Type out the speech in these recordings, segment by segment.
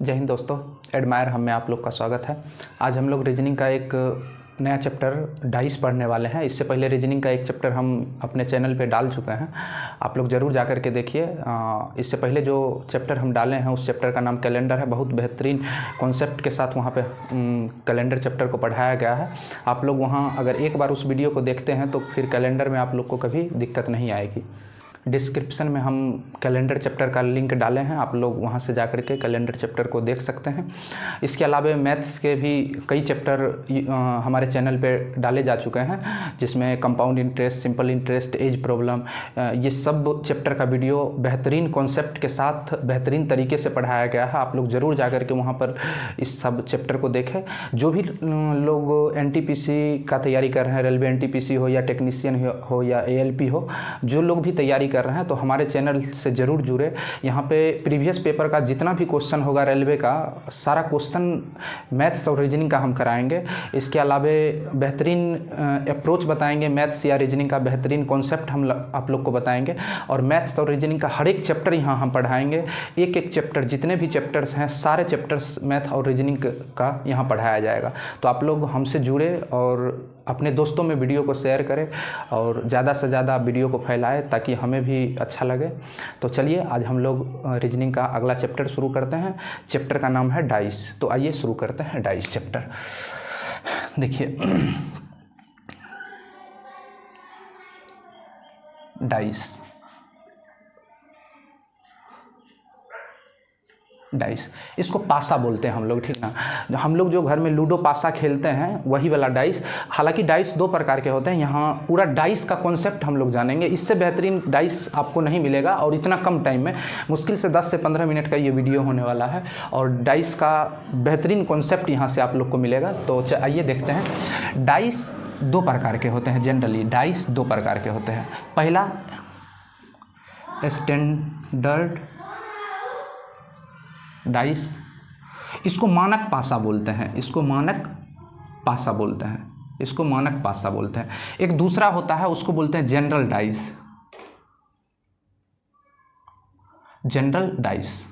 जय हिंद दोस्तों, एडमायर हम में आप लोग का स्वागत है। आज हम लोग रीजनिंग का एक नया चैप्टर डाइस पढ़ने वाले हैं। इससे पहले रीजनिंग का एक चैप्टर हम अपने चैनल पे डाल चुके हैं, आप लोग ज़रूर जा कर के देखिए। इससे पहले जो चैप्टर हम डाले हैं उस चैप्टर का नाम कैलेंडर है। बहुत बेहतरीन कॉन्सेप्ट के साथ वहाँ पे कैलेंडर चैप्टर को पढ़ाया गया है। आप लोग वहाँ अगर एक बार उस वीडियो को देखते हैं तो फिर कैलेंडर में आप लोग को कभी दिक्कत नहीं आएगी। डिस्क्रिप्शन में हम कैलेंडर चैप्टर का लिंक डाले हैं, आप लोग वहां से जाकर के कैलेंडर चैप्टर को देख सकते हैं। इसके अलावा मैथ्स के भी कई चैप्टर हमारे चैनल पे डाले जा चुके हैं, जिसमें compound interest, simple interest, age problem, ये सब चैप्टर का वीडियो बेहतरीन कॉन्सेप्ट के साथ बेहतरीन तरीके से पढ़ाया गया है। आप लोग ज़रूर जा कर के वहाँ पर इस सब चैप्टर को देखें। जो भी लोग NTPC का तैयारी कर रहे हैं, रेलवे NTPC हो या टेक्नीशियन हो या ALP हो, जो लोग भी तैयारी कर रहे हैं तो हमारे चैनल से ज़रूर जुड़े। यहाँ पे प्रीवियस पेपर का जितना भी क्वेश्चन होगा रेलवे का, सारा क्वेश्चन मैथ्स और रीजनिंग का हम कराएंगे। इसके अलावा बेहतरीन अप्रोच बताएंगे, मैथ्स या रीजनिंग का बेहतरीन कॉन्सेप्ट हम आप लोग को बताएंगे। और मैथ्स और रीजनिंग का हर एक चैप्टर यहाँ हम पढ़ाएंगे। एक एक चैप्टर, जितने भी चैप्टर्स हैं सारे चैप्टर्स मैथ और रीजनिंग का यहाँ पढ़ाया जाएगा। तो आप लोग हमसे जुड़े और अपने दोस्तों में वीडियो को शेयर करें और ज़्यादा से ज़्यादा वीडियो को फैलाएं ताकि हमें भी अच्छा लगे। तो चलिए आज हम लोग रीजनिंग का अगला चैप्टर शुरू करते हैं। चैप्टर का नाम है डाइस। तो आइए शुरू करते हैं डाइस चैप्टर। देखिए डाइस डाइस इसको पासा बोलते हैं हम लोग, ठीक ना। हम लोग जो घर में लूडो पासा खेलते हैं वही वाला डाइस। हालांकि डाइस दो प्रकार के होते हैं। यहाँ पूरा डाइस का कॉन्सेप्ट हम लोग जानेंगे। इससे बेहतरीन डाइस आपको नहीं मिलेगा और इतना कम टाइम में, मुश्किल से 10 से 15 मिनट का ये वीडियो होने वाला है और डाइस का बेहतरीन कॉन्सेप्ट यहाँ से आप लोग को मिलेगा। तो आइए देखते हैं। डाइस दो प्रकार के होते हैं। जनरली डाइस दो प्रकार के होते हैं। पहला स्टैंडर्ड डाइस, इसको मानक पासा बोलते हैं। इसको मानक पासा बोलते हैं। इसको मानक पासा बोलते हैं। एक दूसरा होता है, उसको बोलते हैं जनरल डाइस। जनरल डाइस,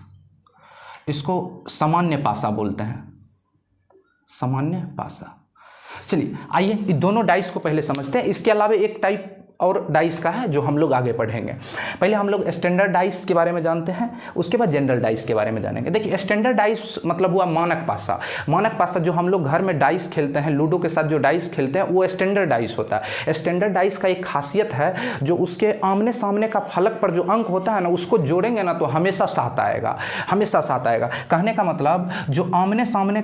इसको सामान्य पासा बोलते हैं। सामान्य पासा। चलिए आइए इन दोनों डाइस को पहले समझते हैं। इसके अलावा एक टाइप और डाइस का है जो हम लोग आगे पढ़ेंगे। पहले हम लोग स्टैंडर्ड डाइस के बारे में जानते हैं, उसके बाद जनरल डाइस के बारे में जानेंगे। देखिए स्टैंडर्ड डाइस मतलब हुआ मानक पासा। मानक पासा जो हम लोग घर में डाइस खेलते हैं, लूडो के साथ जो डाइस खेलते हैं वो स्टैंडर्ड डाइस होता है। स्टैंडर्ड डाइस का एक खासियत है, जो उसके आमने सामने का फलक पर जो अंक होता है ना, उसको जोड़ेंगे ना तो हमेशा साथ आएगा। हमेशा साथ आएगा। कहने का मतलब जो आमने सामने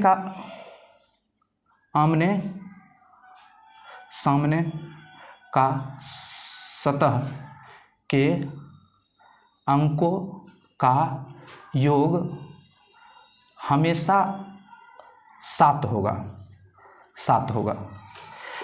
का सतह के अंकों का योग हमेशा 7 होगा।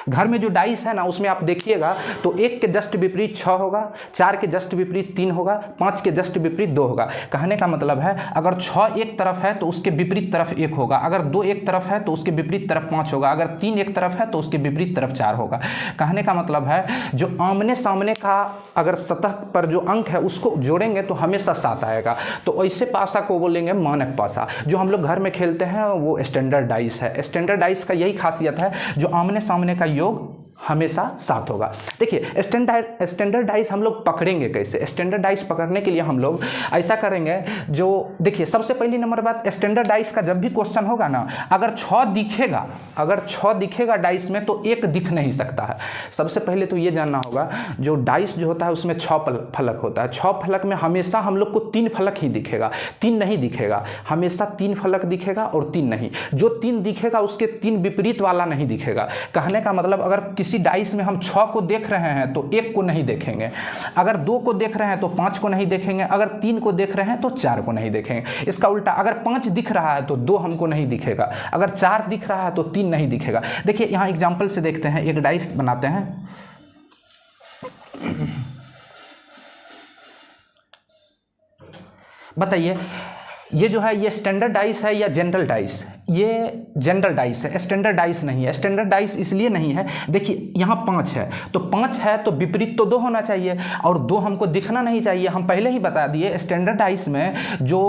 घर में जो डाइस है ना, उसमें आप देखिएगा तो 1 के जस्ट विपरीत 6 होगा, 4 के जस्ट विपरीत 3 होगा, 5 के जस्ट विपरीत 2 होगा। कहने का मतलब है अगर 6 एक तरफ है तो उसके विपरीत तरफ 1 होगा, अगर 2 एक तरफ है तो उसके विपरीत तरफ 5 होगा, अगर 3 एक तरफ है तो उसके विपरीत तरफ 4 होगा। कहने का मतलब है जो आमने सामने का अगर सतह पर जो अंक है उसको जोड़ेंगे तो हमेशा 7 आएगा। तो ऐसे पासा को बोलेंगे मानक पासा। जो हम लोग घर में खेलते हैं वो स्टैंडर्ड डाइस है। स्टैंडर्ड डाइस का यही खासियत है, जो आमने सामने का योग हमेशा 7 होगा। देखिए स्टैंडर्ड डाइस हम लोग पकड़ेंगे कैसे। स्टैंडर्ड डाइस पकड़ने के लिए हम लोग ऐसा करेंगे, जो देखिए सबसे पहली नंबर बात, स्टैंडर्ड डाइस का जब भी क्वेश्चन होगा ना, अगर 6 दिखेगा डाइस में तो 1 दिख नहीं सकता है। सबसे पहले तो ये जानना होगा, जो डाइस जो होता है उसमें 6 फलक होता है। 6 फलक में हमेशा हम लोग को 3 फलक ही दिखेगा, 3 नहीं दिखेगा। हमेशा 3 फलक दिखेगा और 3 नहीं। जो 3 दिखेगा उसके 3 विपरीत वाला नहीं दिखेगा। कहने का मतलब अगर किसी डाइस में हम 6 को देख रहे हैं तो 1 को नहीं देखेंगे, अगर 2 को देख रहे हैं तो 5 को नहीं देखेंगे, अगर 3 को देख रहे हैं तो 4 को नहीं देखेंगे। इसका उल्टा, अगर 5 दिख रहा है तो 2 हमको नहीं दिखेगा, अगर 4 दिख रहा है तो 3 नहीं दिखेगा। देखिए यहाँ एग्जाम्पल से देखते हैं। एक डाइस बनाते हैं। बताइए ये जो है ये स्टैंडर्ड डाइस है या जनरल डाइस? ये जनरल डाइस है, स्टैंडर्ड डाइस नहीं है। स्टैंडर्ड डाइस इसलिए नहीं है, देखिए यहाँ 5 है तो 5 है तो विपरीत तो 2 होना चाहिए और 2 हमको दिखना नहीं चाहिए। हम पहले ही बता दिए स्टैंडर्ड डाइस में जो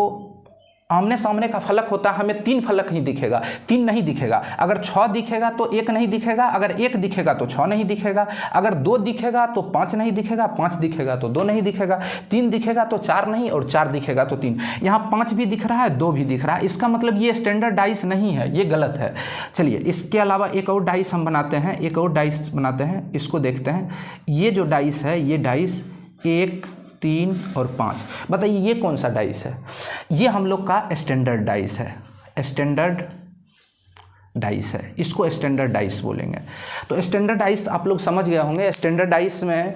आमने सामने का फलक होता है, हमें 3 फलक ही दिखेगा, 3 नहीं दिखेगा। अगर 6 दिखेगा तो 1 नहीं दिखेगा, अगर 1 दिखेगा तो 6 नहीं दिखेगा, अगर 2 दिखेगा तो 5 नहीं दिखेगा, 5 दिखेगा तो 2 नहीं दिखेगा, 3 दिखेगा तो 4 नहीं, और 4 दिखेगा तो 3। यहाँ 5 भी दिख रहा है, 2 भी दिख रहा है, इसका मतलब ये स्टैंडर्ड डाइस नहीं है, ये गलत है। चलिए इसके अलावा एक और डाइस हम बनाते हैं, एक और डाइस बनाते हैं, इसको देखते हैं। ये जो डाइस है, ये डाइस 1, 3 और 5, बताइए ये कौन सा डाइस है? ये हम लोग का स्टैंडर्ड डाइस है, स्टैंडर्ड डाइस है, इसको स्टैंडर्ड डाइस बोलेंगे। तो स्टैंडर्ड डाइस आप लोग समझ गए होंगे। स्टैंडर्ड डाइस में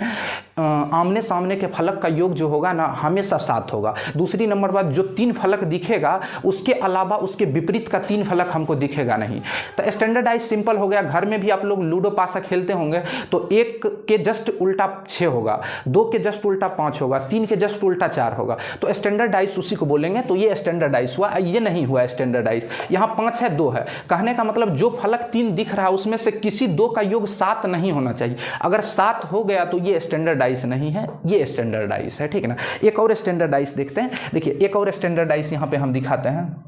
आमने सामने के फलक का योग जो होगा ना, हमेशा 7 होगा। दूसरी नंबर बात, जो 3 फलक दिखेगा उसके अलावा उसके विपरीत का 3 फलक हमको दिखेगा नहीं। तो स्टैंडर्ड डाइस सिंपल हो गया। घर में भी आप लोग लूडो पासा खेलते होंगे तो 1 के जस्ट उल्टा 6 होगा, 2 के जस्ट उल्टा 5 होगा, 3 के जस्ट उल्टा 4 होगा। तो स्टैंडर्ड डाइस उसी को बोलेंगे। तो ये स्टैंडर्ड डाइस हुआ, ये नहीं हुआ स्टैंडर्ड डाइस। यहाँ 5 है, 2 है, कहने का मतलब जो फलक 3 दिख रहा है उसमें से किसी 2 का योग 7 नहीं होना चाहिए। अगर 7 हो गया तो ये स्टैंडर्ड डाइस नहीं है, ये स्टैंडर्ड डाइस है, ठीक है ना। एक और स्टैंडर्ड डाइस देखते हैं। देखिए एक और स्टैंडर्ड डाइस यहां पे हम दिखाते हैं।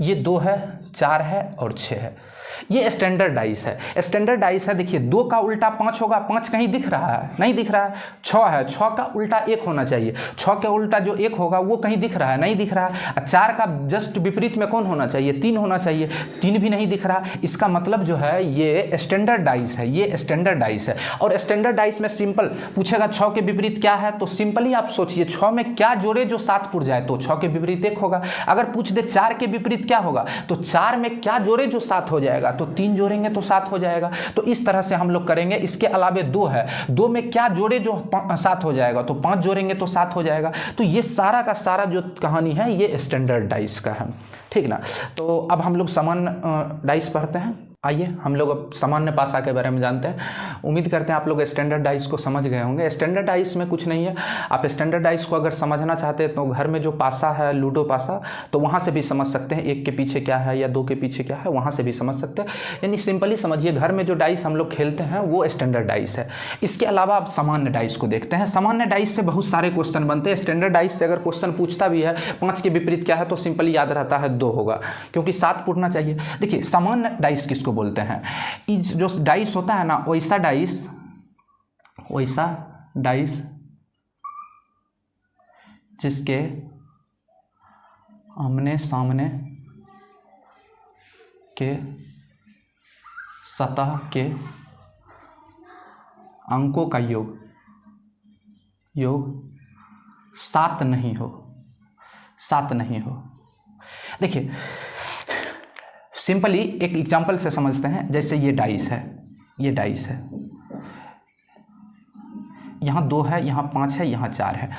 ये 2 है, 4 है और 6 है, ये स्टैंडर्ड डाइस है। स्टैंडर्ड डाइस है, देखिए 2 का उल्टा 5 होगा, 5 कहीं दिख रहा है? नहीं दिख रहा है। 6 है, 6 का उल्टा 1 होना चाहिए, 6 के उल्टा जो 1 होगा वो कहीं दिख रहा है? नहीं दिख रहा है। 4 का जस्ट विपरीत में कौन होना चाहिए? 3 होना चाहिए, 3 भी नहीं दिख रहा। इसका मतलब जो है ये स्टैंडर्ड डाइस है, ये स्टैंडर्ड डाइस है। और स्टैंडर्ड डाइस में सिंपल पूछेगा 6 के विपरीत क्या है, तो सिंपली आप सोचिए 6 में क्या जोड़े जो 7 पुर जाए, तो 6 के विपरीत 1 होगा। अगर पूछ दे 4 के विपरीत क्या होगा, तो 4 में क्या जोड़े जो 7 हो जाएगा, तो 3 जोड़ेंगे तो 7 हो जाएगा। तो इस तरह से हम लोग करेंगे। इसके अलावे 2 है, 2 में क्या जोड़े जो 7 हो जाएगा, तो 5 जोड़ेंगे तो 7 हो जाएगा। तो ये सारा का सारा जो कहानी है ये स्टैंडर्ड डाइस का है, ठीक ना। तो अब हम लोग सामान्य डाइस पढ़ते हैं। आइए हम लोग अब सामान्य पासा के बारे में जानते हैं। उम्मीद करते हैं आप लोग स्टैंडर्ड डाइस को समझ गए होंगे। स्टैंडर्ड डाइस में कुछ नहीं है। आप स्टैंडर्ड डाइस को अगर समझना चाहते हैं तो घर में जो पासा है, लूडो पासा, तो वहाँ से भी समझ सकते हैं। 1 के पीछे क्या है या 2 के पीछे क्या है, वहाँ से भी समझ सकते हैं। यानी सिंपली समझिए, घर में जो डाइस हम लोग खेलते हैं वो स्टैंडर्ड डाइस है। इसके अलावा आप सामान्य डाइस को देखते हैं। सामान्य डाइस से बहुत सारे क्वेश्चन बनते हैं। स्टैंडर्ड डाइस से अगर क्वेश्चन पूछता भी है 5 के विपरीत क्या है, तो सिंपली याद रहता है 2 होगा, क्योंकि 7 पूछना चाहिए। देखिए सामान्य डाइस किसको बोलते हैं? जो डाइस होता है ना, वैसा डाइस जिसके आमने सामने के सतह के अंकों का योग 7 नहीं हो, 7 नहीं हो। देखिए सिंपली एक एग्जांपल से समझते हैं। जैसे ये डाइस है, ये डाइस है, यहाँ 2 है, यहाँ 5 है, यहाँ 4 है।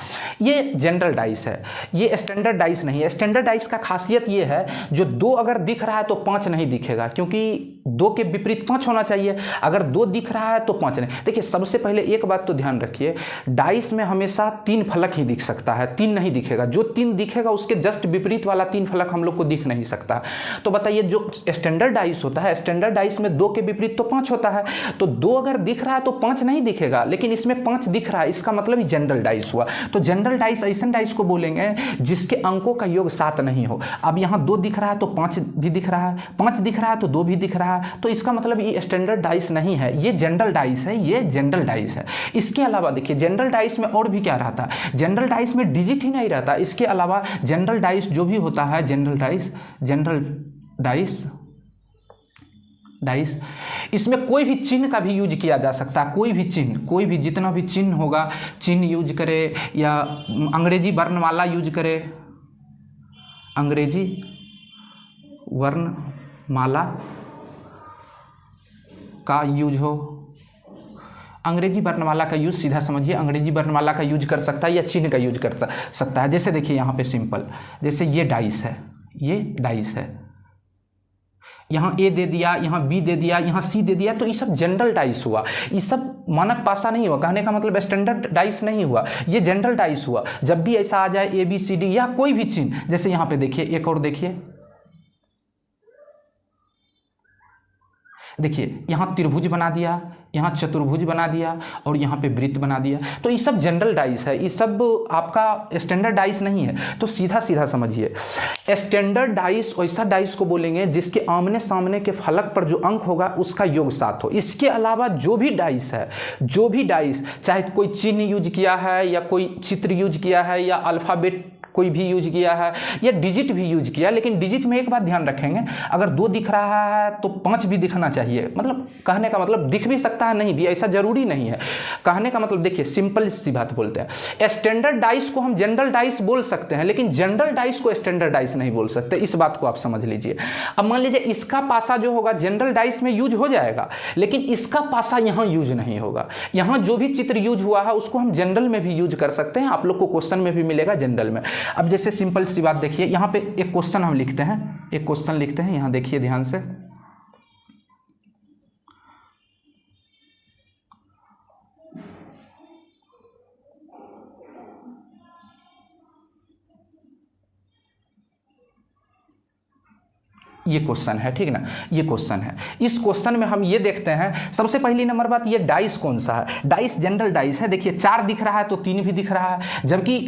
ये जनरल डाइस है, ये स्टैंडर्ड डाइस नहीं है। स्टैंडर्ड डाइस का खासियत ये है, जो 2 अगर दिख रहा है तो 5 नहीं दिखेगा, क्योंकि 2 के विपरीत 5 होना चाहिए। अगर 2 दिख रहा है तो 5 नहीं। देखिए सबसे पहले एक बात तो ध्यान रखिए, डाइस में हमेशा 3 फलक ही दिख सकता है, 3 नहीं दिखेगा। जो 3 दिखेगा उसके जस्ट विपरीत वाला 3 फलक हम लोग को दिख नहीं सकता। तो बताइए जो स्टैंडर्ड डाइस होता है, स्टैंडर्ड डाइस में 2 के विपरीत तो 5 होता है। तो 2 अगर दिख रहा है तो 5 नहीं दिखेगा, लेकिन इसमें 5 दिख रहा है, इसका मतलब ही जनरल डाइस हुआ। तो जनरल डाइस ऐसा डाइस को बोलेंगे जिसके अंकों का योग 7 नहीं हो। अब यहाँ 2 दिख रहा है तो 5 भी दिख रहा है, 5 दिख रहा है तो 2 भी दिख रहा है, तो इसका मतलब ये स्टैंडर्ड डाइस नहीं है, ये जनरल डाइस है, ये जनरल डाइस है। इसके अलावा देखिए जनरल डाइस में और भी क्या रहता है, जनरल डाइस में डिजिट ही नहीं रहता। इसके अलावा जनरल डाइस जो भी होता है, जनरल डाइस इसमें कोई भी चिन्ह का भी यूज किया जा सकता है। कोई भी चिन्ह, कोई भी जितना भी चिन्ह होगा, चिन्ह यूज करे या अंग्रेजी वर्णमाला यूज करे, अंग्रेजी वर्णमाला का यूज हो। अंग्रेजी वर्णमाला का यूज सीधा समझिए, अंग्रेजी वर्णमाला का यूज कर सकता है या चिन्ह का यूज कर सकता है। जैसे देखिए यहाँ पे सिंपल, जैसे ये डाइस है, ये डाइस है, यहाँ ए दे दिया, यहाँ बी दे दिया, यहाँ सी दे दिया, तो ये सब जनरल डाइस हुआ। ये सब मानक पासा नहीं हुआ, कहने का मतलब स्टैंडर्ड डाइस नहीं हुआ, ये जनरल डाइस हुआ। जब भी ऐसा आ जाए ए बी सी डी या कोई भी चिन्ह, जैसे यहाँ पे देखिए, एक और देखिए, देखिए यहाँ त्रिभुज बना दिया, यहाँ चतुर्भुज बना दिया और यहाँ पे वृत्त बना दिया। तो ये सब जनरल डाइस है, ये सब आपका स्टैंडर्ड डाइस नहीं है। तो सीधा सीधा समझिए, स्टैंडर्ड डाइस वैसा डाइस को बोलेंगे जिसके आमने सामने के फलक पर जो अंक होगा उसका योग 7 हो। इसके अलावा जो भी डाइस है, जो भी डाइस, चाहे कोई चिन्ह यूज किया है या कोई चित्र यूज किया है या अल्फ़ाबेट कोई भी यूज किया है या डिजिट भी यूज किया, लेकिन डिजिट में एक बात ध्यान रखेंगे, अगर 2 दिख रहा है तो 5 भी दिखना चाहिए। मतलब कहने का मतलब दिख भी सकता है, नहीं भी, ऐसा जरूरी नहीं है। कहने का मतलब देखिए, सिंपल सी बात बोलते हैं, स्टैंडर्ड डाइस को हम जनरल डाइस बोल सकते हैं, लेकिन जनरल डाइस को स्टैंडर्ड डाइस नहीं बोल सकते। इस बात को आप समझ लीजिए। अब मान लीजिए इसका पासा जो होगा जनरल डाइस में यूज हो जाएगा, लेकिन इसका पासा यहाँ यूज नहीं होगा। यहाँ जो भी चित्र यूज हुआ है उसको हम जनरल में भी यूज कर सकते हैं, आप लोग को क्वेश्चन में भी मिलेगा जनरल में। अब जैसे सिंपल सी बात देखिए, यहाँ पे एक क्वेश्चन हम लिखते हैं, एक क्वेश्चन लिखते हैं, यहाँ देखिए ध्यान से, ये क्वेश्चन है, ठीक ना, ये क्वेश्चन है। इस क्वेश्चन में हम ये देखते हैं, सबसे पहली नंबर बात, ये डाइस कौन सा है? डाइस जनरल डाइस है। देखिए 4 दिख रहा है तो 3 भी दिख रहा है, जबकि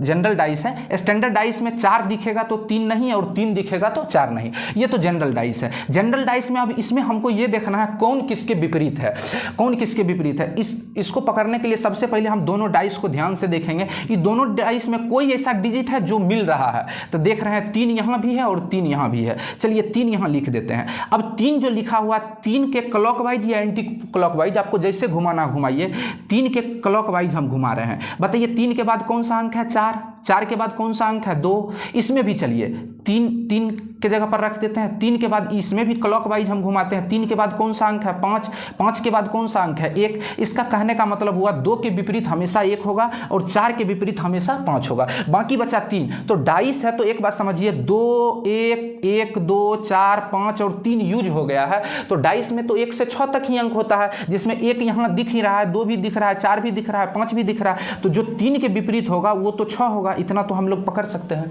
जनरल डाइस है। स्टैंडर्ड डाइस में 4 दिखेगा तो 3 नहीं और 3 दिखेगा तो 4 नहीं, ये तो जनरल डाइस है। जनरल डाइस में अब इसमें हमको ये देखना है कौन किसके विपरीत है, कौन किसके विपरीत है। इसको पकड़ने के लिए सबसे पहले हम दोनों डाइस को ध्यान से देखेंगे कि दोनों डाइस में कोई ऐसा डिजिट है जो मिल रहा है। तो देख रहे हैं 3 यहाँ भी है और 3 यहाँ भी है। चलिए 3 यहां लिख देते हैं। अब 3 जो लिखा हुआ, 3 के क्लॉकवाइज या एंटी क्लॉकवाइज, आपको जैसे घुमाना घुमाइए, 3 के क्लॉकवाइज हम घुमा रहे हैं। बताइए 3 के बाद कौन सा अंक है? 4। 4 के बाद कौन सा अंक है? 2। इसमें भी चलिए 3 के जगह पर रख देते हैं। 3 के बाद इसमें भी क्लॉकवाइज हम घुमाते हैं। 3 के बाद कौन सा अंक है? 5। 5 के बाद कौन सा अंक है? 1। इसका कहने का मतलब हुआ 2 के विपरीत हमेशा 1 होगा और 4 के विपरीत हमेशा 5 होगा। बाकी बचा 3। तो डाइस है तो एक बात समझिए, 2 1 1 2 4 5 और 3 यूज हो गया है। तो डाइस में तो 1 से 6 तक ही अंक होता है, जिसमें 1 यहाँ दिख ही रहा है, 2 भी दिख रहा है, 4 भी दिख रहा है, 5 भी दिख रहा है। तो जो 3 के विपरीत होगा वो तो 6 होगा। इतना तो हम लोग पकड़ सकते हैं।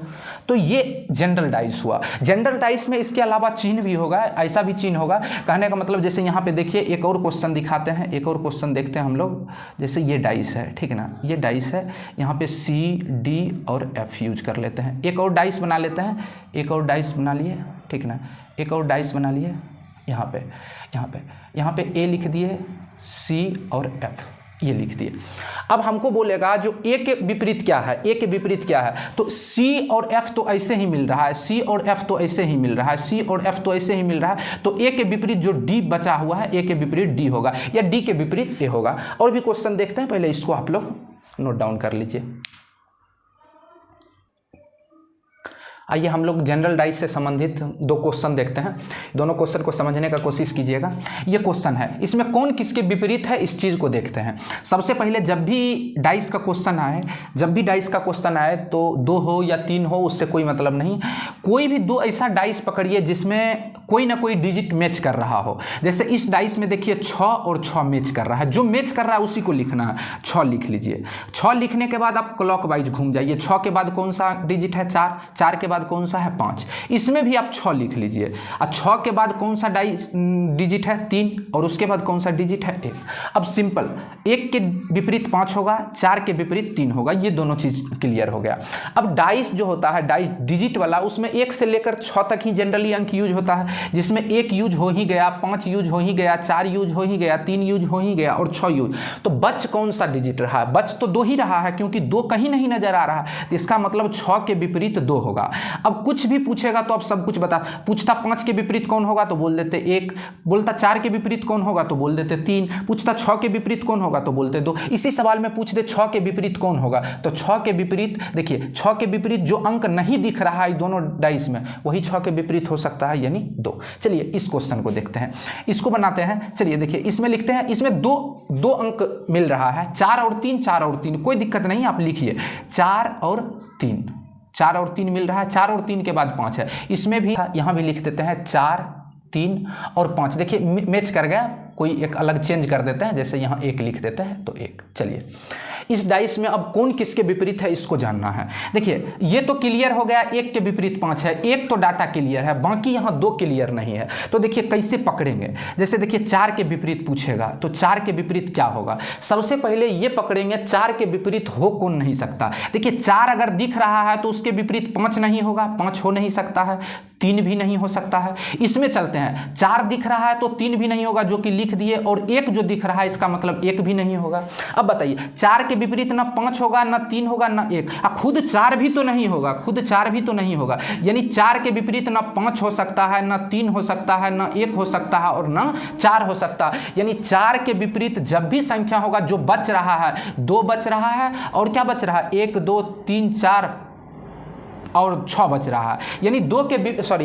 तो ये जनरल डाइस हुआ। जनरल डाइस में इसके अलावा चिन्ह भी होगा, ऐसा भी चिन्ह होगा। कहने का मतलब जैसे यहाँ पे देखिए एक और क्वेश्चन दिखाते हैं, एक और क्वेश्चन देखते हैं हम लोग। जैसे ये डाइस है, ठीक है ना, ये डाइस है, यहाँ पे C D और F यूज कर लेते हैं। एक और डाइस बना लेते हैं, एक और डाइस बना लिए, ठीक ना, एक और डाइस बना लिए। यहाँ पे A लिख दिए, C और F ये लिख दिए। अब हमको बोलेगा जो A के विपरीत क्या है, A के विपरीत क्या है? तो C और F तो ऐसे ही मिल रहा है, C और F तो ऐसे ही मिल रहा है, C और F तो ऐसे ही मिल रहा है। तो A के विपरीत जो D बचा हुआ है, A के विपरीत D होगा या D के विपरीत A होगा। और भी क्वेश्चन देखते हैं, पहले इसको आप लोग नोट डाउन कर लीजिए। आइए हम लोग जनरल डाइस से संबंधित 2 क्वेश्चन देखते हैं। दोनों क्वेश्चन को समझने का कोशिश कीजिएगा। ये क्वेश्चन है, इसमें कौन किसके विपरीत है इस चीज़ को देखते हैं। सबसे पहले जब भी डाइस का क्वेश्चन आए तो 2 हो या 3 हो उससे कोई मतलब नहीं। कोई भी 2 ऐसा डाइस पकड़िए जिसमें कोई ना कोई डिजिट मैच कर रहा हो। जैसे इस डाइस में देखिए 6 और 6 मैच कर रहा है, जो मैच कर रहा है उसी को लिखना है। 6 लिख लीजिए। 6 लिखने के बाद आप क्लॉकवाइज घूम जाइए। 6 के बाद कौन सा डिजिट है? 4। 4 के बाद कौन सा है? 5। इसमें भी आप 6 लिख लीजिए। और 6 के बाद कौन सा डिजिट है? 3। और उसके बाद कौन सा डिजिट है? 1। अब सिंपल, 1 के विपरीत 5 होगा, 4 के विपरीत 3 होगा। ये दोनों चीज क्लियर हो गया। अब डाइस जो होता है, डाइस डिजिट वाला, उसमें 1 से लेकर 6 तक ही जनरली अंक यूज होता है, जिसमें 1 यूज हो ही गया, 5 यूज हो ही गया, 4 यूज हो ही गया, 3 यूज हो ही गया और 6 यूज। तो बच कौन सा डिजिट रहा है? बच तो 2 ही रहा है, क्योंकि 2 कहीं नहीं नजर आ रहा है। तो इसका मतलब 6 के विपरीत 2 होगा। अब कुछ भी पूछेगा तो आप सब कुछ पूछता 5 के विपरीत कौन होगा तो बोल देते 1, बोलता 4 के विपरीत कौन होगा तो बोल देते 3, पूछता 6 के विपरीत कौन होगा तो बोलते 2। इसी सवाल में पूछ दे 6 के विपरीत कौन होगा, तो 6 के विपरीत देखिए, 6 के विपरीत जो अंक नहीं दिख रहा है दोनों डाइस में, वही 6 के विपरीत हो सकता है, यानी 2। चलिए इस क्वेश्चन को देखते हैं, इसको बनाते हैं। चलिए देखिए, इसमें लिखते हैं, इसमें दो अंक मिल रहा है, 4 और 3, 4 और 3, कोई दिक्कत नहीं, आप लिखिए 4 और 3, 4 और 3 मिल रहा है। 4 और 3 के बाद 5 है, इसमें भी यहाँ भी लिख देते हैं 4 3 और 5। देखिए मैच कर गया, कोई एक अलग चेंज कर देते हैं, जैसे यहाँ 1 लिख देते हैं तो 1। चलिए इस डाइस में अब कौन किसके विपरीत है इसको जानना है। देखिए ये तो क्लियर हो गया, 1 के विपरीत 5 है, एक तो डाटा क्लियर है, बाकी यहाँ 2 क्लियर नहीं है। तो देखिए कैसे पकड़ेंगे, जैसे देखिए 4 के विपरीत पूछेगा तो 4 के विपरीत क्या होगा। सबसे पहले ये पकड़ेंगे 4 के विपरीत हो कौन नहीं सकता। देखिए 4 अगर दिख रहा है तो उसके विपरीत 5 नहीं होगा, 5 हो नहीं सकता है, 3 भी नहीं हो सकता है। इसमें चलते हैं, 4 दिख रहा है तो 3 भी नहीं होगा जो कि लिख दिए, और 1 जो दिख रहा है इसका मतलब 1 भी नहीं होगा। अब बताइए 4 के विपरीत ना 5 होगा, ना 3 होगा, ना 1, खुद 4 भी तो नहीं होगा, खुद 4 भी तो नहीं होगा। यानी 4 के विपरीत ना 5 हो सकता है, ना 3 हो सकता है, ना 1 हो सकता है, और ना 4 हो सकता है। यानी 4 के विपरीत जब भी संख्या होगा जो बच रहा है, 2 बच रहा है, और क्या बच रहा है, 1 2 3 4 और 6 बच रहा है। यानी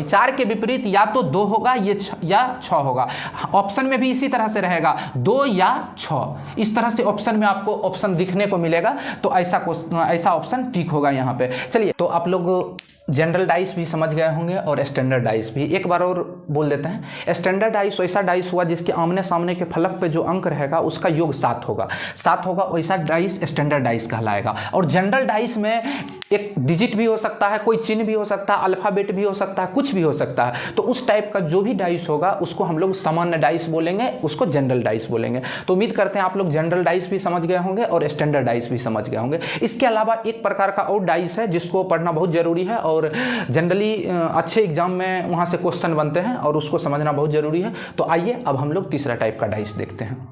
4 के विपरीत या तो 2 होगा या 6 होगा। ऑप्शन में भी इसी तरह से रहेगा, 2 या 6, इस तरह से ऑप्शन में आपको ऑप्शन दिखने को मिलेगा। तो ऐसा ऑप्शन ठीक होगा यहाँ पे। चलिए, तो आप लोग जनरल डाइस भी समझ गए होंगे और स्टैंडर्ड डाइस भी। एक बार और बोल देते हैं, स्टैंडर्ड डाइस वैसा डाइस हुआ जिसके आमने सामने के फलक पे जो अंक रहेगा उसका योग 7 होगा, वैसा डाइस स्टैंडर्ड डाइस कहलाएगा। और जनरल डाइस में एक डिजिट भी हो सकता है, कोई चिन्ह भी हो सकता है, अल्फाबेट भी हो सकता है, कुछ भी हो सकता है। तो उस टाइप का जो भी डाइस होगा उसको हम लोग सामान्य डाइस बोलेंगे, उसको जनरल डाइस बोलेंगे। तो उम्मीद करते हैं आप लोग जनरल डाइस भी समझ गए होंगे और स्टैंडर्ड डाइस भी समझ गए होंगे। इसके अलावा एक प्रकार का और डाइस है जिसको पढ़ना बहुत जरूरी है, और जनरली अच्छे एग्जाम में वहाँ से क्वेश्चन बनते हैं और उसको समझना बहुत ज़रूरी है। तो आइए अब हम लोग तीसरा टाइप का डाइस देखते हैं।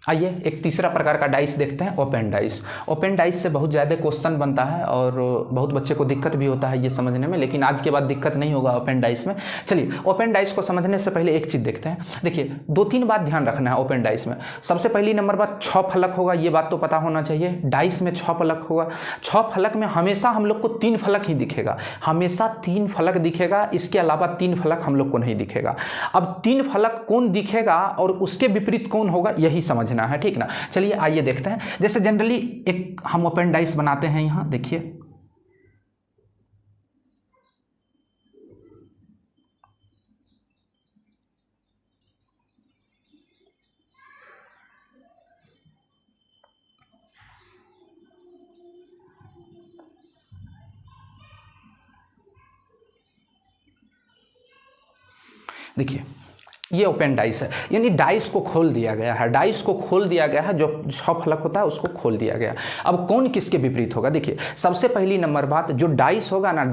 आइए एक तीसरा प्रकार का डाइस देखते हैं, ओपन डाइस। ओपन डाइस से बहुत ज़्यादा क्वेश्चन बनता है और बहुत बच्चे को दिक्कत भी होता है ये समझने में, लेकिन आज के बाद दिक्कत नहीं होगा ओपन डाइस में। चलिए, ओपन डाइस को समझने से पहले एक चीज़ देखते हैं। देखिए 2-3 बात ध्यान रखना है ओपन डाइस में। सबसे पहली नंबर बात, 6 फलक होगा, ये बात तो पता होना चाहिए। डाइस में 6 फलक होगा। 6 फलक में हमेशा हम लोग को 3 फलक ही दिखेगा, हमेशा 3 फलक दिखेगा। इसके अलावा 3 फलक हम लोग को नहीं दिखेगा। अब 3 फलक कौन दिखेगा और उसके विपरीत कौन होगा, यही समझ है, ठीक ना। चलिए आइए देखते हैं। जैसे जनरली एक हम ओपन डाइस बनाते हैं, यहां देखिए देखिए ये ओपन डाइस है, यानी डाइस को खोल दिया गया है, डाइस को खोल दिया गया है। जो 6 फलक होता है उसको खोल दिया गया। अब कौन किसके विपरीत होगा, देखिए सबसे पहली नंबर बात, जो डाइस होगा ना,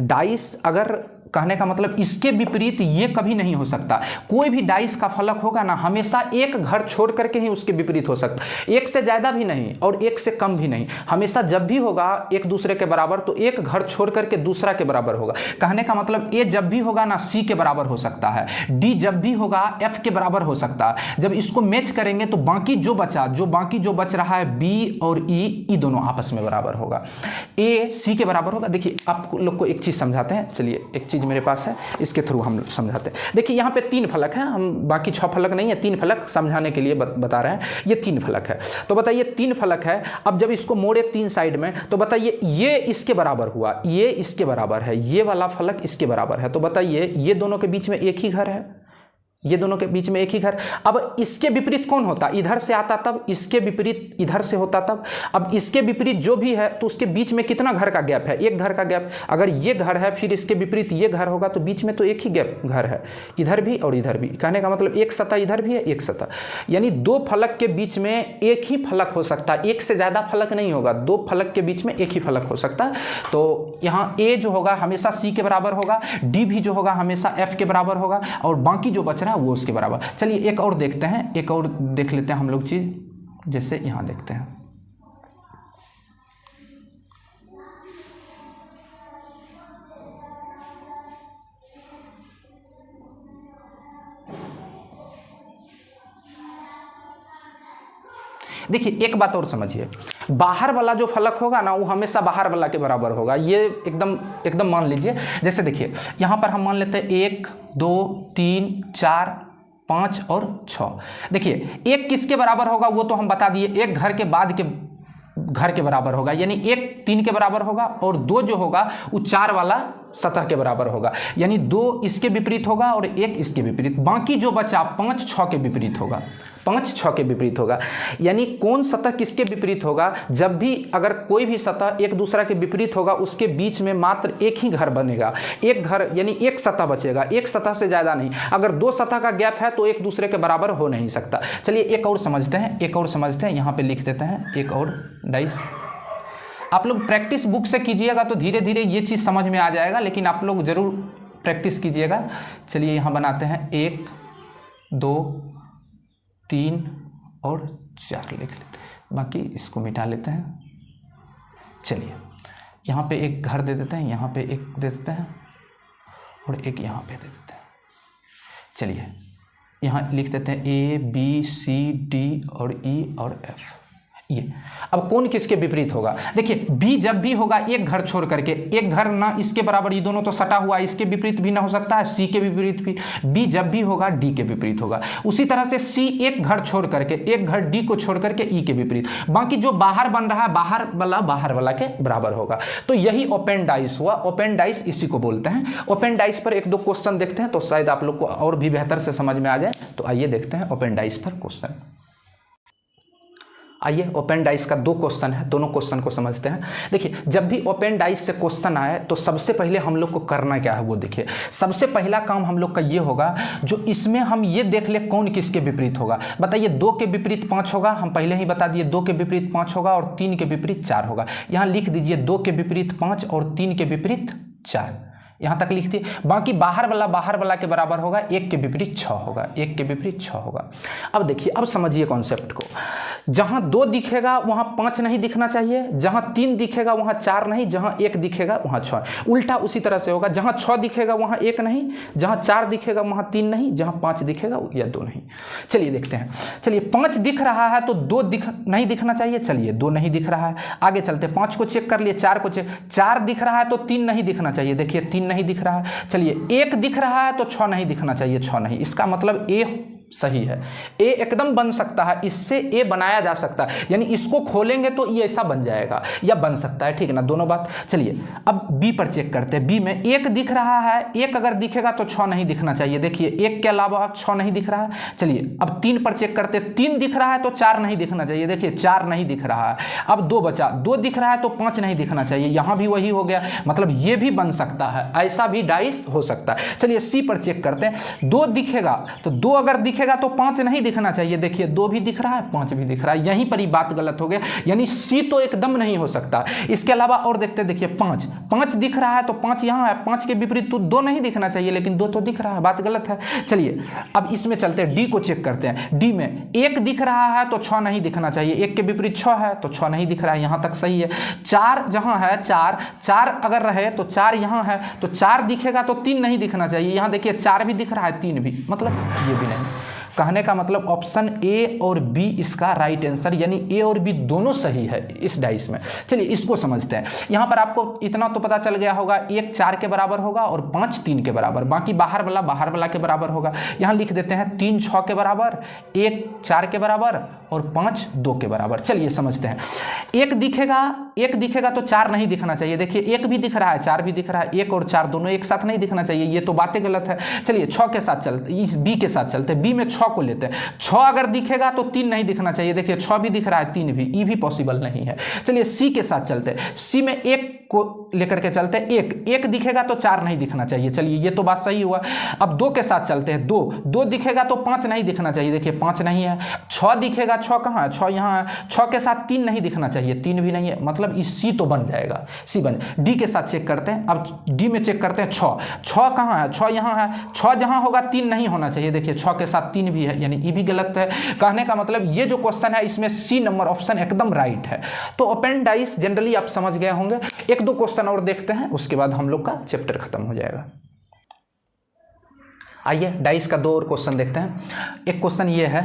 डाइस अगर कहने का मतलब इसके विपरीत ये कभी नहीं हो सकता। कोई भी डाइस का फलक होगा ना, हमेशा एक घर छोड़ करके ही उसके विपरीत हो सकता है। एक से ज़्यादा भी नहीं और एक से कम भी नहीं, हमेशा जब भी होगा एक दूसरे के बराबर तो एक घर छोड़ करके दूसरा के बराबर होगा। कहने का मतलब ए जब भी होगा ना सी के बराबर हो सकता है, डी जब भी होगा एफ के बराबर हो सकता है। जब इसको मैच करेंगे तो बाकी जो बच रहा है बी और ई दोनों आपस में बराबर होगा, ए सी के बराबर होगा। देखिए आप लोग को एक चीज़ समझाते हैं, चलिए एक चीज़ मेरे पास है, इसके थ्रू हम समझाते हैं। देखिए यहाँ पे 3 फलक हैं, हम बाकी 6 फलक नहीं है, 3 फलक समझाने के लिए बता रहे हैं। ये 3 फलक है, तो बताइए 3 फलक है। अब जब इसको मोड़े 3 साइड में तो बताइए ये इसके बराबर हुआ, ये इसके बराबर है, ये वाला फलक इसके बराबर है। तो बताइए ये दोनों के बीच में एक ही घर है, ये दोनों के बीच में एक ही घर। अब इसके विपरीत कौन होता, इधर से आता तब, इसके विपरीत इधर से होता तब। अब इसके विपरीत जो भी है तो उसके बीच में कितना घर का गैप है, एक घर का गैप। अगर ये घर है फिर इसके विपरीत ये घर होगा तो बीच में तो एक ही गैप घर है, इधर भी और इधर भी। कहने का मतलब एक सतह इधर भी है, एक सतह, यानी 2 फलक के बीच में एक ही फलक हो सकता है, एक से ज़्यादा फलक नहीं होगा, 2 फलक के बीच में एक ही फलक हो सकता है। तो यहाँ ए जो होगा हमेशा सी के बराबर होगा, डी भी जो होगा हमेशा एफ के बराबर होगा, और बाकी जो बच रहा है वो उसके बराबर। चलिए एक और देखते हैं, एक और देख लेते हैं हम लोग चीज, जैसे यहां देखते हैं। देखिए एक बात और समझिए, बाहर वाला जो फलक होगा ना वो हमेशा बाहर वाला के बराबर होगा। ये एकदम मान लीजिए। जैसे देखिए यहाँ पर हम मान लेते हैं 1 2 3 4 5 और 6। देखिए एक किसके बराबर होगा वो तो हम बता दिए, एक घर के बाद के घर के बराबर होगा, यानी 1 3 के बराबर होगा और 2 जो होगा वो 4 वाला सतह के बराबर होगा, यानी 2 इसके विपरीत होगा और 1 इसके विपरीत, बाकी जो बचा 5 6 के विपरीत होगा, 5 6 के विपरीत होगा। यानी कौन सतह किसके विपरीत होगा? जब भी अगर कोई भी सतह एक दूसरा के विपरीत होगा उसके बीच में मात्र एक ही घर बनेगा, एक घर यानी एक सतह बचेगा, एक सतह से ज़्यादा नहीं। अगर 2 सतह का गैप है तो एक दूसरे के बराबर हो नहीं सकता। चलिए एक और समझते हैं, यहाँ पे लिख देते हैं एक और डाइस। आप लोग प्रैक्टिस बुक से कीजिएगा तो धीरे धीरे ये चीज़ समझ में आ जाएगा, लेकिन आप लोग ज़रूर प्रैक्टिस कीजिएगा। चलिए यहाँ बनाते हैं 1 2 3 और 4 लिख लेते हैं, बाकी इसको मिटा लेते हैं। चलिए यहाँ पे एक घर दे देते हैं, यहाँ पे एक दे देते हैं और एक यहाँ पे दे देते हैं। चलिए यहाँ लिख देते हैं A B C D और E और F। ये अब कौन किसके विपरीत होगा? देखिए B जब भी होगा एक घर छोड़ करके, एक घर ना इसके बराबर, ये दोनों तो सटा हुआ, इसके विपरीत भी ना हो सकता है, C के विपरीत भी। B जब भी होगा D के विपरीत होगा। उसी तरह से C एक घर छोड़ करके, एक घर D को छोड़ करके E के विपरीत, बाकी जो बाहर बन रहा है बाहर वाला के बराबर होगा। तो यही ओपन डाइस हुआ। ओपन डाइस इसी को बोलते हैं। ओपन डाइस पर 1 2 क्वेश्चन देखते हैं तो शायद आप लोग को और भी बेहतर से समझ में आ जाए। तो आइए देखते हैं ओपन डाइस पर क्वेश्चन। आइए ओपन डाइस का 2 क्वेश्चन है, दोनों क्वेश्चन को समझते हैं। देखिए जब भी ओपन डाइस से क्वेश्चन आए तो सबसे पहले हम लोग को करना क्या है वो देखिए। सबसे पहला काम हम लोग का ये होगा, जो इसमें हम ये देख ले कौन किसके विपरीत होगा। बताइए 2 के विपरीत 5 होगा, हम पहले ही बता दिए 2 के विपरीत 5 होगा और 3 के विपरीत 4 होगा। यहाँ लिख दीजिए 2 के विपरीत 5 और 3 के विपरीत 4, यहाँ तक लिखती है। बाकी बाहर वाला के बराबर होगा, 1 के विपरीत 6 होगा, 1 के विपरीत 6 होगा। अब देखिए, अब समझिए कॉन्सेप्ट को। जहाँ 2 दिखेगा वहाँ 5 नहीं दिखना चाहिए, जहाँ 3 दिखेगा वहाँ 4 नहीं, जहाँ 1 दिखेगा वहाँ 6। उल्टा उसी तरह से होगा, जहाँ 6 दिखेगा वहाँ 1 नहीं, जहाँ 4 दिखेगा वहाँ 3 नहीं, जहाँ 5 दिखेगा या 2 नहीं। चलिए देखते हैं। चलिए 5 दिख रहा है तो 2 नहीं दिखना चाहिए। चलिए 2 नहीं दिख रहा है, आगे चलते। 5 को चेक कर लिए, 4 को चेक, 4 दिख रहा है तो 3 नहीं दिखना चाहिए। देखिए 3 नहीं दिख रहा है। चलिए 1 दिख रहा है तो 6 नहीं दिखना चाहिए, 6 नहीं। इसका मतलब ए सही है, ए एकदम बन सकता है, इससे ए बनाया जा सकता है, यानी इसको खोलेंगे तो ये ऐसा बन जाएगा या बन सकता है, ठीक है ना, दोनों बात। चलिए अब बी पर चेक करते हैं। बी में 1 दिख रहा है, 1 अगर दिखेगा तो 6 नहीं दिखना चाहिए। देखिए 1 के अलावा 6 नहीं दिख रहा है। चलिए अब 3 पर चेक करते हैं। 3 दिख रहा है तो 4 नहीं दिखना चाहिए। देखिए 4 नहीं दिख रहा है। अब 2 बचा, 2 दिख रहा है तो 5 नहीं दिखना चाहिए। यहाँ भी वही हो गया, मतलब ये भी बन सकता है, ऐसा भी डाइस हो सकता है। चलिए सी पर चेक करते हैं। 2 दिखेगा तो 2 अगर दिखेगा तो 5 नहीं दिखना चाहिए। देखिए 2 भी दिख रहा है, 5 भी दिख रहा है, यहीं पर ही बात गलत हो गया, यानी सी तो एकदम नहीं हो सकता। इसके अलावा और देखते, देखिए 5 दिख रहा है तो 5 यहाँ है, 5 के विपरीत तो 2 नहीं दिखना चाहिए, लेकिन 2 तो दिख रहा है, बात गलत है। चलिए अब इसमें चलते हैं, डी को चेक करते हैं। डी में 1 दिख रहा है तो 6 नहीं दिखना चाहिए, 1 के विपरीत 6 है तो 6 नहीं दिख रहा है, यहाँ तक सही है। 4 जहाँ है, 4 अगर रहे तो 4 यहाँ है तो 4 दिखेगा तो 3 नहीं दिखना चाहिए। यहाँ देखिए 4 भी दिख रहा है, 3 भी, मतलब ये भी नहीं। कहने का मतलब ऑप्शन ए और बी इसका राइट आंसर, यानी ए और बी दोनों सही है इस डाइस में। चलिए इसको समझते हैं। यहाँ पर आपको इतना तो पता चल गया होगा, 1 4 के बराबर होगा और 5 3 के बराबर, बाकी बाहर वाला के बराबर होगा। यहाँ लिख देते हैं 3 6 के बराबर, 1 4 के बराबर और 5 2 के बराबर। चलिए समझते हैं। 1 दिखेगा तो 4 नहीं दिखना चाहिए। देखिए 1 भी दिख रहा है, 4 भी दिख रहा है, 1 और 4 दोनों एक साथ नहीं दिखना चाहिए, ये तो बातें गलत है। चलिए 6 के साथ चलते, इस बी के साथ चलते। बी में 6 को लेते हैं। 6 अगर दिखेगा तो 3 नहीं दिखना चाहिए। देखिए 6 भी दिख रहा है, 3 भी, ई भी पॉसिबल नहीं है। चलिए सी के साथ चलते हैं। सी में 1 को लेकर के चलते हैं। 1 दिखेगा तो 4 नहीं दिखना चाहिए। चलिए ये तो बात सही हुआ। अब 2 के साथ चलते हैं। 2 दिखेगा तो 5 नहीं दिखना चाहिए। देखिए 5 नहीं है। 6 दिखेगा, 6 कहाँ है, 6 यहाँ है। 6 के साथ 3 नहीं दिखना चाहिए, 3 भी नहीं है, मतलब इस सी तो बन जाएगा, सी बन। डी के साथ चेक करते हैं। अब डी में चेक करते हैं। 6 कहाँ है, 6 यहाँ है। 6 जहाँ होगा 3 नहीं होना चाहिए। देखिए 6 के साथ 3 भी है, यानी ई भी गलत है। कहने का मतलब ये जो क्वेश्चन है इसमें सी नंबर ऑप्शन एकदम राइट है। तो ओपन डाइस जनरली आप समझ गए होंगे। 1 2 क्वेश्चन और देखते हैं, उसके बाद हम लोग का चैप्टर खत्म हो जाएगा। आइए डाइस का 2 और क्वेश्चन देखते हैं। एक क्वेश्चन ये है,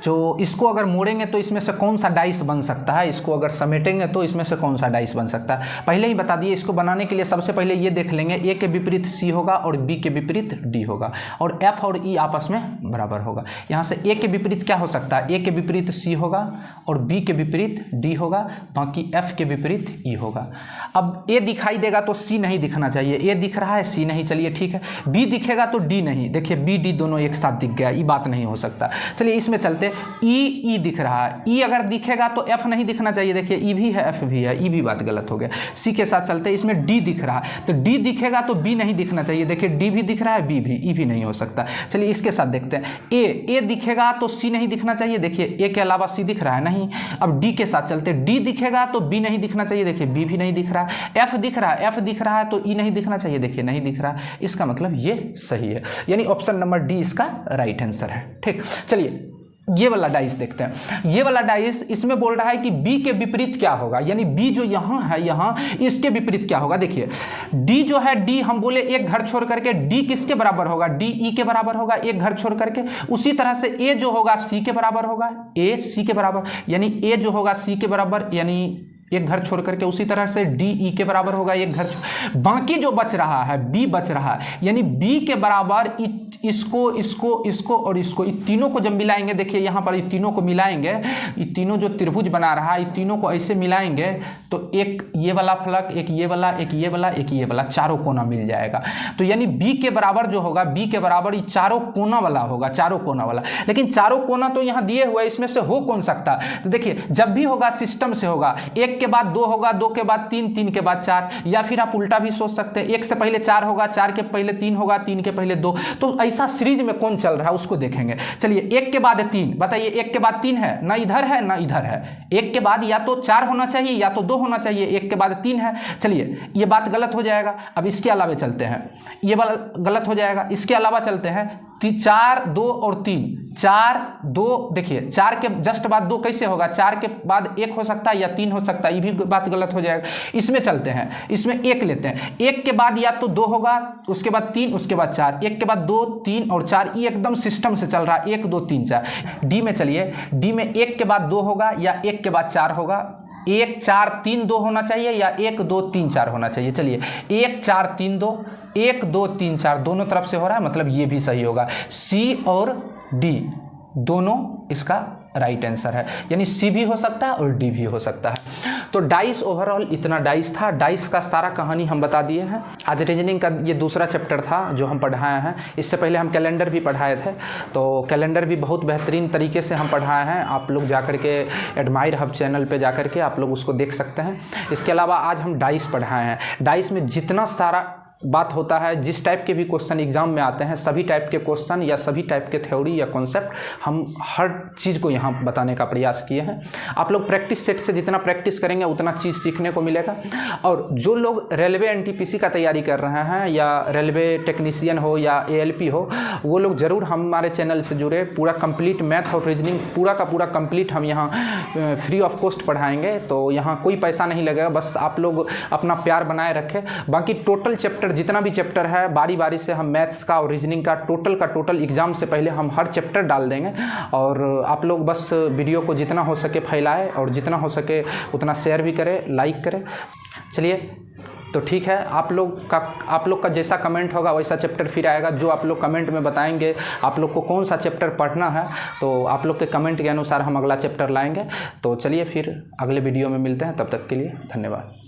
जो इसको अगर मोड़ेंगे तो इसमें से कौन सा डाइस बन सकता है, इसको अगर समेटेंगे तो इसमें से कौन सा डाइस बन सकता है। पहले ही बता दिए, इसको बनाने के लिए सबसे पहले ये देख लेंगे, ए के विपरीत सी होगा और बी के विपरीत डी होगा और एफ और ई आपस में बराबर होगा। यहाँ से ए के विपरीत क्या हो सकता है, ए के विपरीत सी होगा और बी के विपरीत डी होगा, बाकी एफ के विपरीत ई होगा। अब ए दिखाई देगा तो सी नहीं दिखना चाहिए, ए दिख रहा है सी नहीं, चलिए ठीक है। बी दिखेगा तो डी नहीं, देखिए बी डी दोनों एक साथ दिख गया, ये बात नहीं हो सकता। चलिए इसमें चलते, ई दिख रहा है, ई अगर दिखेगा तो एफ नहीं दिखना चाहिए, देखिए ई भी है एफ भी है, ई भी बात गलत हो गया। सी के साथ चलते, इसमें डी दिख रहा है तो डी दिखेगा तो बी नहीं दिखना चाहिए, देखिए डी भी दिख रहा है बी भी, ई भी नहीं हो सकता। चलिए इसके साथ देखते हैं, ए दिखेगा तो सी नहीं दिखना चाहिए, देखिए ए के अलावा सी दिख रहा है नहीं। अब डी के साथ चलते, डी दिखेगा तो बी नहीं दिखना चाहिए, देखिए बी भी नहीं दिख रहा है। एफ दिख रहा है तो ई नहीं दिखना चाहिए, देखिए नहीं दिख रहा है। इसका मतलब ये सही है, यानी ऑप्शन नंबर डी इसका राइट आंसर है। ठीक, चलिए ये वाला डाइस देखते हैं। ये वाला डाइस इसमें बोल रहा है कि बी के विपरीत क्या होगा, यानी बी जो यहाँ है, यहाँ इसके विपरीत क्या होगा। देखिए डी जो है, डी हम बोले एक घर छोड़ करके, डी किसके बराबर होगा, डी ई के बराबर होगा एक घर छोड़ करके। उसी तरह से ए जो होगा सी के बराबर होगा, ए सी के बराबर, यानी ए जो होगा सी के बराबर, यानी एक घर छोड़ करके। उसी तरह से डी ई के बराबर होगा एक घर बाकी जो बच रहा है बी बच रहा है, यानी बी के बराबर इसको और इसको, इन तीनों को जब मिलाएंगे, देखिए यहाँ पर इन तीनों को मिलाएंगे, ये तीनों जो त्रिभुज बना रहा है, इन तीनों को ऐसे मिलाएंगे तो एक ये वाला फलक, एक ये वाला, एक ये वाला, एक ये वाला, चारों कोना मिल जाएगा। तो यानी बी के बराबर जो होगा, बी के बराबर ये चारों कोना वाला होगा, चारों कोना वाला। लेकिन चारों कोना तो यहाँ दिए हुए, इसमें से हो कौन सकता है, तो देखिए जब भी होगा सिस्टम से होगा, एक के बाद 2 होगा, 2 के बाद 3, 3 के बाद 4, या फिर आप उल्टा भी सोच सकते हैं, 1 से पहले 4 होगा, 4 के पहले 3 होगा, 3 के पहले 2। तो ऐसा सीरीज में कौन चल रहा है उसको देखेंगे। चलिए 1 के बाद 3, बताइए 1 के बाद 3 है ना, इधर है ना इधर है। 1 के बाद या तो 4 होना चाहिए या तो 2 होना चाहिए, 1 के बाद 3 है। चलिए ये बात गलत हो जाएगा। अब इसके अलावा चलते हैं, ये वाला गलत हो जाएगा। इसके अलावा चलते हैं, 4, 2 और 3, 4, 2, देखिए 4 के जस्ट बाद 2 कैसे होगा, 4 के बाद 1 हो सकता है या 3 हो सकता है, ये भी बात गलत हो जाएगा। इसमें चलते हैं, इसमें 1 लेते हैं, 1 के बाद या तो 2 होगा, उसके बाद 3, उसके बाद 4, 1 के बाद 2, 3 और 4, ये एकदम सिस्टम से चल रहा है, 1, 2, 3, 4। डी में चलिए, डी में 1 के बाद 2 होगा या 1 के बाद 4 होगा, 1, 4, 3, 2 होना चाहिए या 1, 2, 3, 4 होना चाहिए। चलिए 1, 4, 3, 2, 1, 2, 3, 4 दोनों तरफ से हो रहा है, मतलब ये भी सही होगा। सी और डी दोनों इसका राइट आंसर है, यानी सी भी हो सकता है और डी भी हो सकता है। तो डाइस ओवरऑल इतना डाइस था, डाइस का सारा कहानी हम बता दिए हैं। आज रीजनिंग का ये दूसरा चैप्टर था जो हम पढ़ाए हैं। इससे पहले हम कैलेंडर भी पढ़ाए थे, तो कैलेंडर भी बहुत बेहतरीन तरीके से हम पढ़ाए हैं। आप लोग जाकर के एडमायर हब चैनल पे जाकर के आप लोग उसको देख सकते हैं। इसके अलावा आज हम डाइस पढ़ाए हैं। डाइस में जितना सारा बात होता है, जिस टाइप के भी क्वेश्चन एग्जाम में आते हैं, सभी टाइप के क्वेश्चन या सभी टाइप के थ्योरी या कॉन्सेप्ट हम हर चीज़ को यहाँ बताने का प्रयास किए हैं। आप लोग प्रैक्टिस सेट से जितना प्रैक्टिस करेंगे उतना चीज़ सीखने को मिलेगा। और जो लोग रेलवे एनटीपीसी का तैयारी कर रहे हैं या रेलवे टेक्नीशियन हो या एएलपी हो, वो लोग ज़रूर हमारे चैनल से जुड़े। पूरा कंप्लीट मैथ और रीजनिंग पूरा का पूरा कंप्लीट हम यहाँ फ्री ऑफ कॉस्ट पढ़ाएंगे, तो यहाँ कोई पैसा नहीं लगेगा, बस आप लोग अपना प्यार बनाए रखें। बाकी टोटल चैप्टर जितना भी चैप्टर है बारी बारी से हम मैथ्स का और रीजनिंग का टोटल एग्जाम से पहले हम हर चैप्टर डाल देंगे। और आप लोग बस वीडियो को जितना हो सके फैलाएं और जितना हो सके उतना शेयर भी करें, लाइक करें। चलिए तो ठीक है, आप लोग का जैसा कमेंट होगा वैसा चैप्टर फिर आएगा। जो आप लोग कमेंट में बताएंगे आप लोग को कौन सा चैप्टर पढ़ना है, तो आप लोग के कमेंट के अनुसार हम अगला चैप्टर लाएंगे। तो चलिए फिर अगले वीडियो में मिलते हैं, तब तक के लिए धन्यवाद।